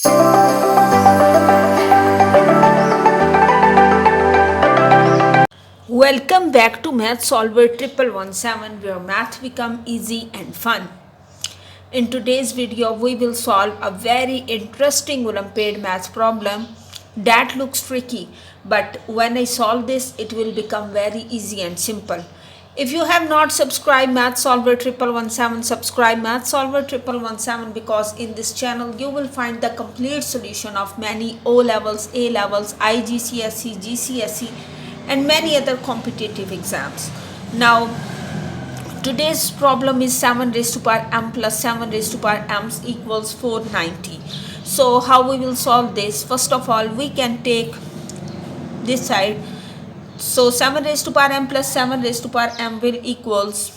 Welcome back to Math Solver 1117, where math become easy and fun. In today's video, we will solve a very interesting Olympiad math problem that looks tricky, but when I solve this, it will become very easy and simple. If you have not subscribed Math Solver 1117, subscribe Math Solver 1117, because in this channel you will find the complete solution of many O levels, A levels, IGCSE, GCSE, and many other competitive exams. Now, today's problem is 7 raised to power m plus 7 raised to power m equals 490. So how we will solve this? First of all, we can take this side. So 7 raised to power m plus 7 raised to power m will equals,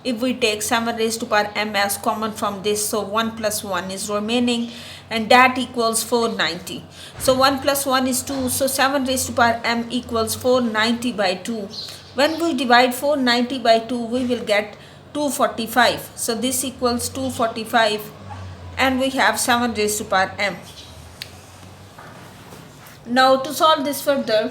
if we take 7 raised to power m as common from this, so 1 plus 1 is remaining, and that equals 490. So 1 plus 1 is 2, so 7 raised to power m equals 490 by 2. When we divide 490 by 2, we will get 245. So this equals 245, and we have 7 raised to power m. Now to solve this further,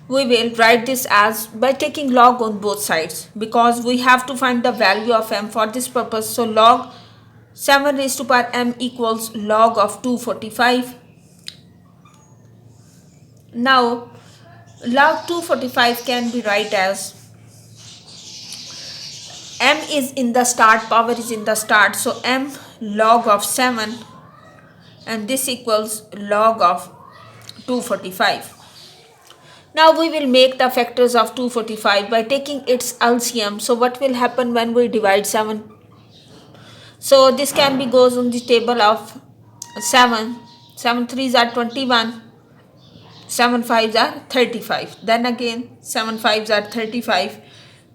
we will write this as by taking log on both sides, because we have to find the value of m for this purpose. So log 7 raised to power m equals log of 245. Now log 245 can be write as m is in the start, power is in the start, so m log of 7, and this equals log of 245. Now we will make the factors of 245 by taking its LCM. So what will happen when we divide 7? So this can be goes on the table of 7. 7 3s are 21. 7 5s are 35. Then again 7 5s are 35,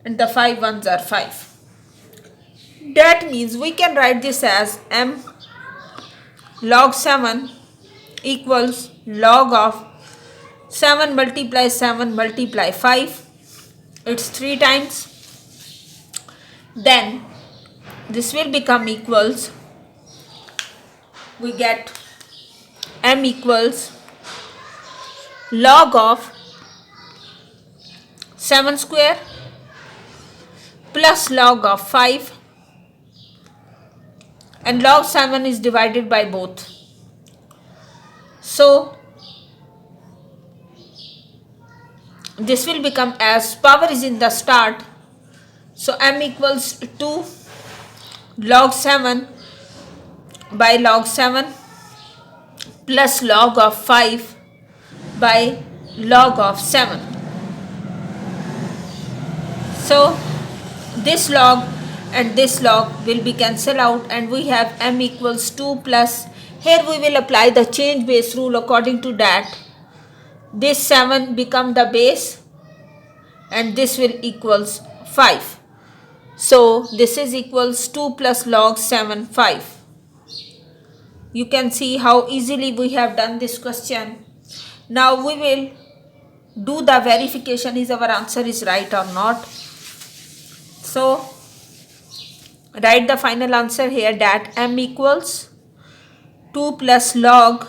and the 5 1s are 5. That means we can write this as m log 7 equals log of 7 multiply 7 multiply 5. It's 3 times. Then this will become equals, we get m equals log of 7 square plus log of 5, and log 7 is divided by both. So this will become, as power is in the start, so m equals 2 log 7 by log 7 plus log of 5 by log of 7. So this log and this log will be cancelled out, and we have m equals 2 plus, here we will apply the change base rule. According to that, this 7 become the base, and this will equals 5. So this is equals 2 plus log 7 5. You can see how easily we have done this question. Now we will do the verification, is our answer is right or not. So write the final answer here, that m equals 2 plus log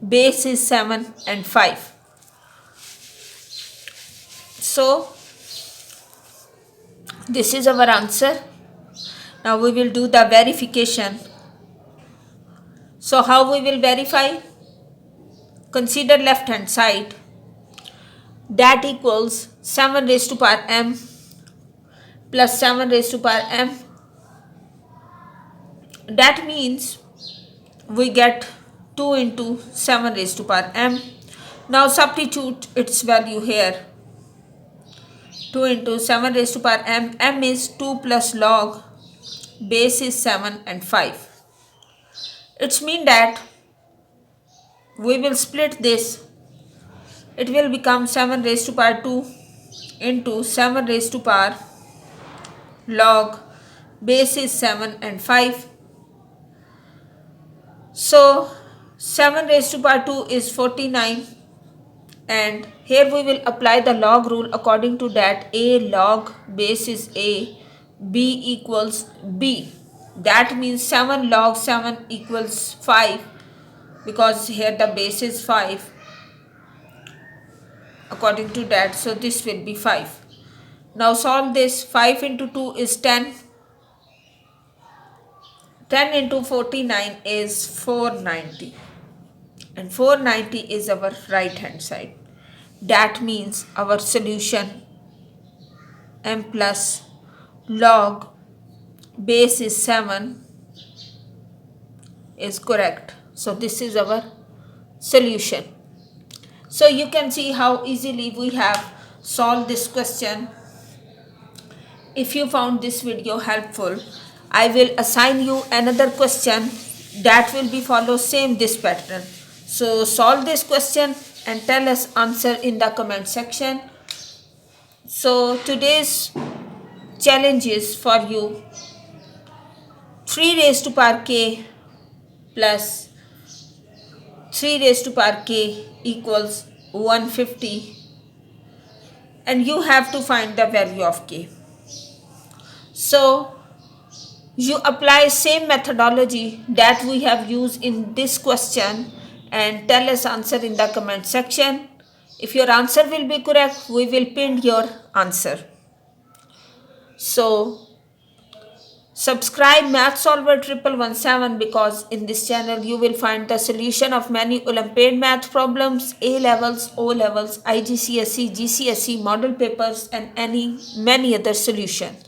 base is 7 and 5. So this is our answer. Now we will do the verification. So how we will verify? Consider left hand side. That equals 7 raised to power m plus 7 raised to power m. That means we get 2 into 7 raised to power m. Now substitute its value here. 2 into 7 raised to power m. M is 2 plus log base is 7 and 5. It's mean that we will split this. It will become 7 raised to power 2 into 7 raised to power log base is 7 and 5. So 7 raised to power 2 is 49, and here we will apply the log rule. According to that, a log base is a, b equals b. That means 7 log 7 equals 5, because here the base is 5 according to that. So this will be 5. Now solve this. 5 into 2 is 10. 10 into 49 is 490. And 490 is our right hand side. That means our solution m plus log base is 7 is correct. So this is our solution. So you can see how easily we have solved this question. If you found this video helpful, I will assign you another question that will be follow same this pattern. So solve this question and tell us answer in the comment section. So today's challenge is for you 3 raised to power k plus 3 raised to power k equals 150, and you have to find the value of k. So you apply same methodology that we have used in this question and tell us answer in the comment section. If your answer will be correct, we will pin your answer. So subscribe Math Solver 1117, because in this channel you will find the solution of many Olympiad math problems, A levels, O levels, IGCSE, GCSE, model papers, and many other solutions.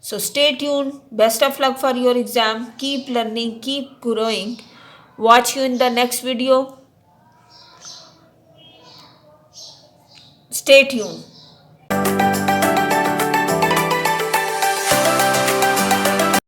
So stay tuned. Best of luck for your exam. Keep learning, keep growing. Watch you in the next video. Stay tuned.